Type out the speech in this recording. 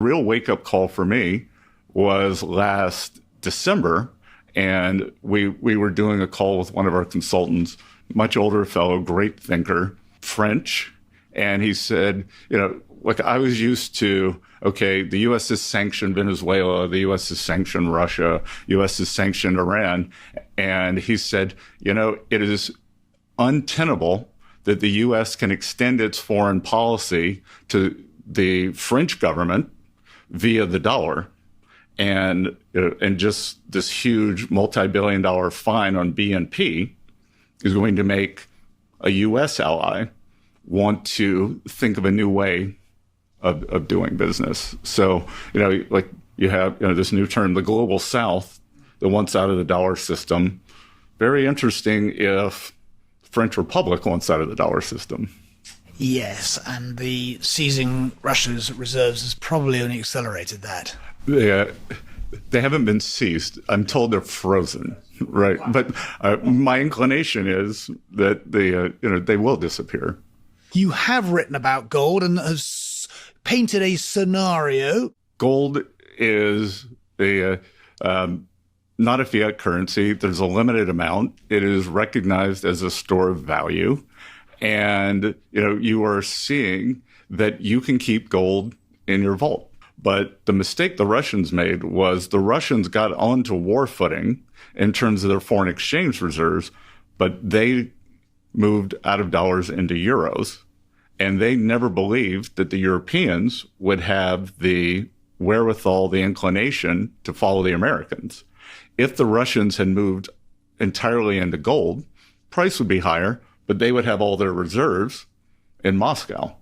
Real wake-up call for me was last December, and we were doing a call with one of our consultants, much older fellow, great thinker, French, and he said, look, I was used to, okay, the U.S. has sanctioned Venezuela, the U.S. has sanctioned Russia, U.S. has sanctioned Iran, and he said, it is untenable that the U.S. can extend its foreign policy to the French government via the dollar, and just this huge multi-billion-dollar fine on BNP is going to make a U.S. ally want to think of a new way of doing business. So, like you have this new term, the global South, that wants out of the dollar system. Very interesting if French Republic wants out of the dollar system. Yes, and the seizing Russia's reserves has probably only accelerated that. They haven't been seized. I'm told they're frozen, right? But my inclination is that they will disappear. You have written about gold and have painted a scenario. Gold is not a fiat currency. There's a limited amount. It is recognized as a store of value. And, you are seeing that you can keep gold in your vault. But the mistake the Russians made was the Russians got onto war footing in terms of their foreign exchange reserves, but they moved out of dollars into euros. And they never believed that the Europeans would have the wherewithal, the inclination to follow the Americans. If the Russians had moved entirely into gold, price would be higher, but they would have all their reserves in Moscow.